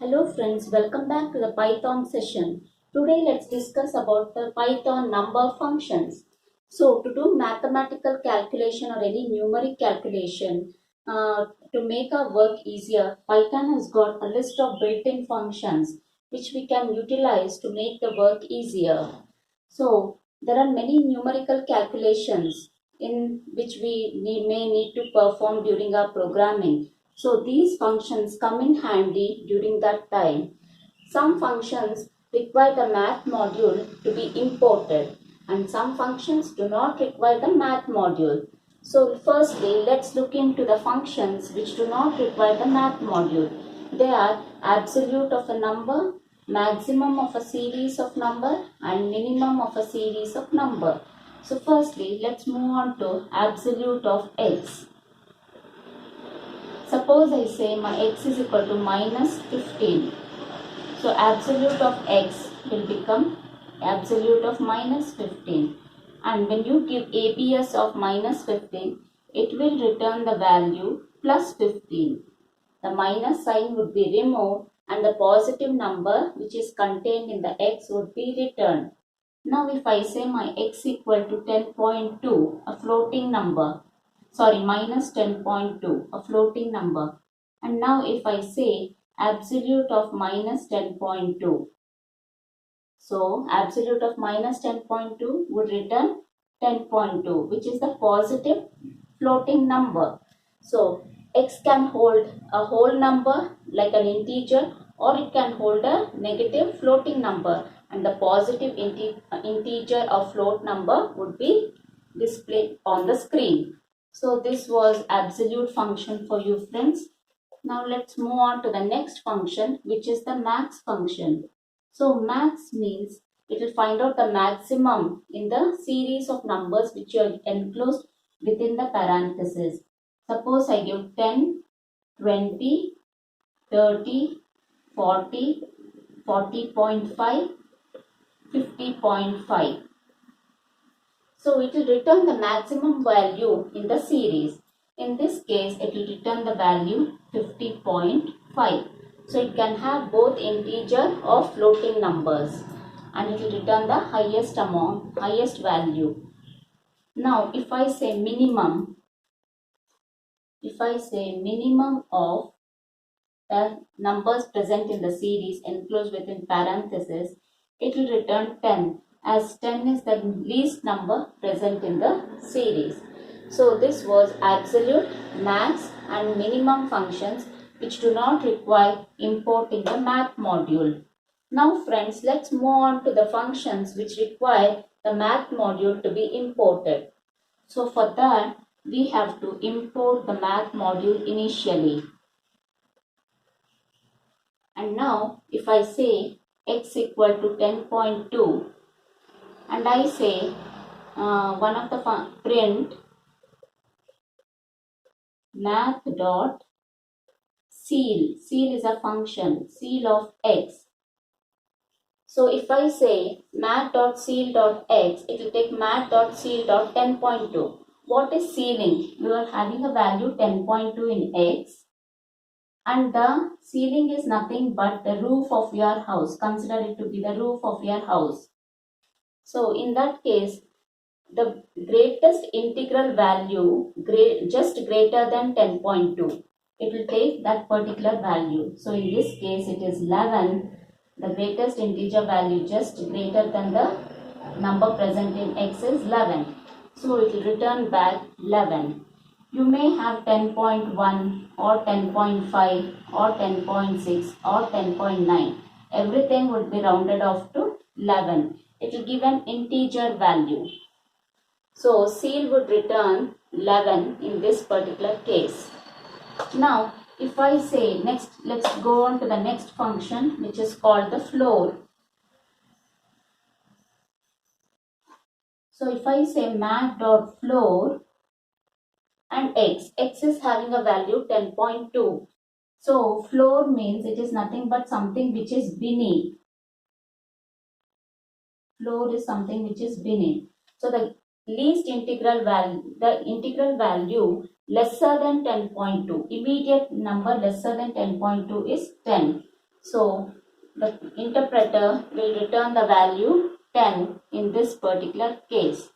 Hello friends, welcome back to the Python session. Today let's discuss about the Python number functions. So to do mathematical calculation or any numeric calculation, to make our work easier, Python has got a list of built-in functions which we can utilize to make the work easier. So there are many numerical calculations in which we may need to perform during our programming. So these functions come in handy during that time. Some functions require the math module to be imported and some functions do not require the math module. So firstly, let's look into the functions which do not require the math module. They are absolute of a number, maximum of a series of number and minimum of a series of number. So firstly, let's move on to absolute of x. Suppose I say my x is equal to minus 15. So absolute of x will become absolute of minus 15. And when you give ABS of minus 15, it will return the value plus 15. The minus sign would be removed and the positive number which is contained in the x would be returned. Now if I say my x equal to 10.2, a floating number, minus 10.2, a floating number. And now if I say absolute of minus 10.2, so absolute of minus 10.2 would return 10.2, which is the positive floating number. So x can hold a whole number like an integer or it can hold a negative floating number, and the positive integer or float number would be displayed on the screen. So this was absolute function for you friends. Now let's move on to the next function, which is the max function. So max means it will find out the maximum in the series of numbers which are enclosed within the parenthesis. Suppose I give 10, 20, 30, 40, 40.5, 50.5. So it will return the maximum value in the series. In this case, it will return the value 50.5. So it can have both integer or floating numbers, and it will return the highest amount, highest value. Now if I say minimum of the numbers present in the series enclosed within parentheses, it will return 10, as 10 is the least number present in the series. So this was absolute, max and minimum functions which do not require importing the math module. Now friends, let's move on to the functions which require the math module to be imported. So for that, we have to import the math module initially. And now if I say x equal to 10.2 and I say one of the print math dot ceil is a function, ceil of x. So if I say math dot ceil dot x, it will take math dot ceil dot 10.2. What is ceiling? You are having a value 10.2 in x, and the ceiling is nothing but the roof of your house. Consider it to be the roof of your house. So in that case, the greatest integral value just greater than 10.2, it will take that particular value. So in this case it is 11. The greatest integer value just greater than the number present in x is 11. So it will return back 11. You may have 10.1 or 10.5 or 10.6 or 10.9. Everything would be rounded off to 11. It will give an integer value. So ceil would return 11 in this particular case. Now if I say next, let's go on to the next function which is called the floor. So if I say math.floor and x is having a value 10.2. So floor means it is nothing but something which is beneath. Floor is something which is beneath. So the least integral value, the integral value lesser than 10.2, immediate number lesser than 10.2 is 10. So the interpreter will return the value 10 in this particular case.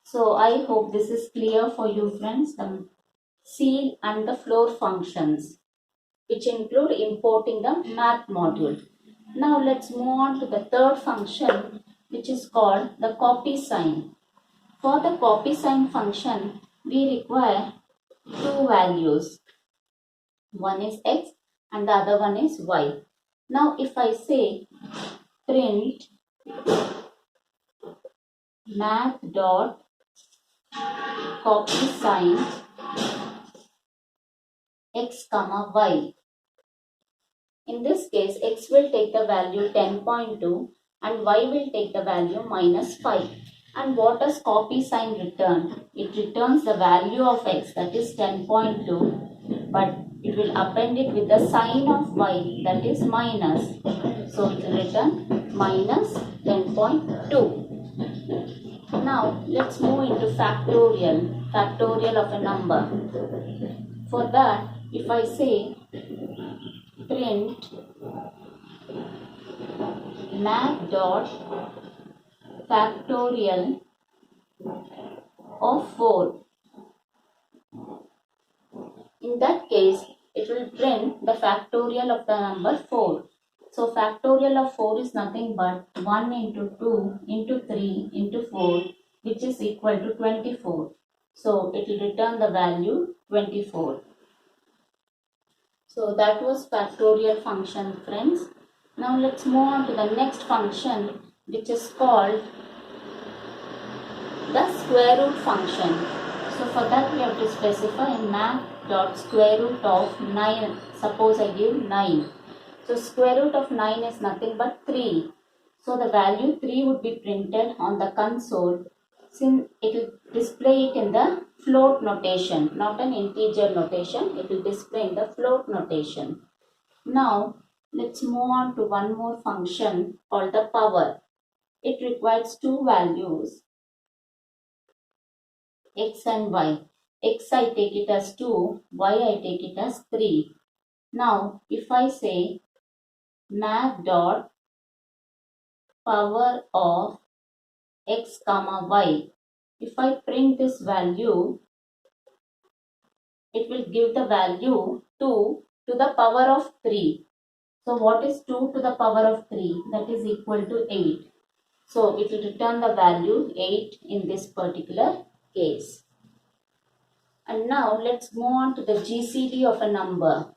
So I hope this is clear for you friends, the ceil and the floor functions, which include importing the math module. Now let's move on to the third function, which is called the copy sign. For the copy sign function, we require two values. One is x and the other one is y. Now if I say print math dot copy sign x comma y. In this case, x will take the value 10.2 and y will take the value minus 5. And what does copy sign return? It returns the value of x, that is 10.2, but it will append it with the sign of y, that is minus. So it will return minus 10.2. Now let's move into factorial of a number. For that, if I say print math dot factorial of 4, in that case it will print the factorial of the number 4. So factorial of 4 is nothing but 1 into 2 into 3 into 4, which is equal to 24. So it will return the value 24. So that was factorial function, friends. Now let's move on to the next function, which is called the square root function. So for that we have to specify math dot square root of 9. Suppose I give 9. So square root of 9 is nothing but 3. So the value 3 would be printed on the console, since it will display it in the float notation, not an integer notation. It will display in the float notation. Now let's move on to one more function called the power. It requires two values, x and y. X I take it as 2, y I take it as 3. Now if I say math dot power of x comma y, if I print this value, it will give the value 2 to the power of 3. So what is 2 to the power of 3? That is equal to 8. So it will return the value 8 in this particular case. And now let's move on to the GCD of a number.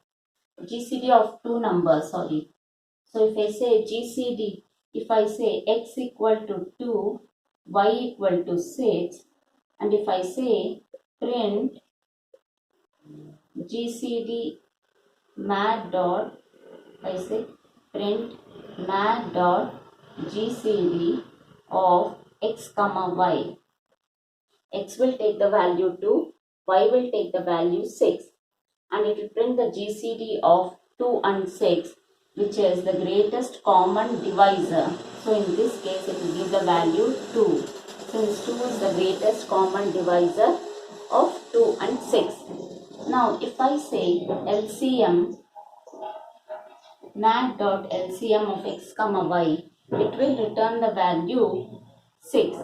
GCD of two numbers, sorry. So if I say GCD, if I say x equal to 2, y equal to 6, and if I say print GCD math dot, I say print math dot GCD of x comma y. X will take the value 2, y will take the value 6, and it will print the GCD of 2 and 6, which is the greatest common divisor. So in this case it will give the value 2, since 2 is the greatest common divisor of 2 and 6. Now if I say LCM math dot LCM of x comma y, it will return the value 6,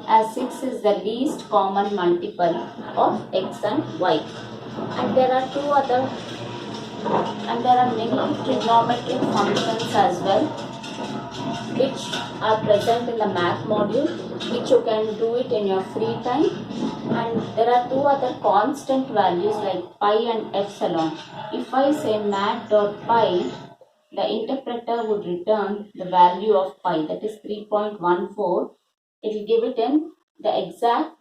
as 6 is the least common multiple of x and y. And there are many trigonometric functions as well, which are present in the math module, which you can do it in your free time. And there are two other constant values like pi and epsilon. If I say math dot pi, the interpreter would return the value of pi, that is 3.14. It will give it in the exact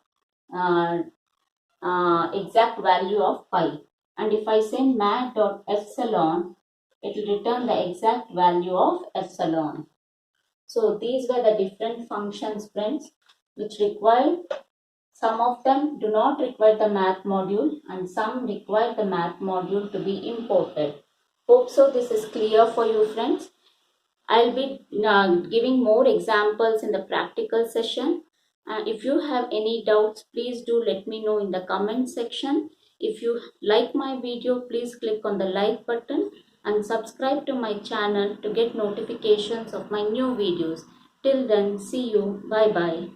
value of pi. And if I say math dot epsilon, it will return the exact value of epsilon. So these were the different functions, friends, which require, some of them do not require the math module and some require the math module to be imported. Hope so this is clear for you, friends. I'll be giving more examples in the practical session. If you have any doubts, please do let me know in the comment section. If you like my video, please click on the like button and subscribe to my channel to get notifications of my new videos. Till then, see you. Bye bye.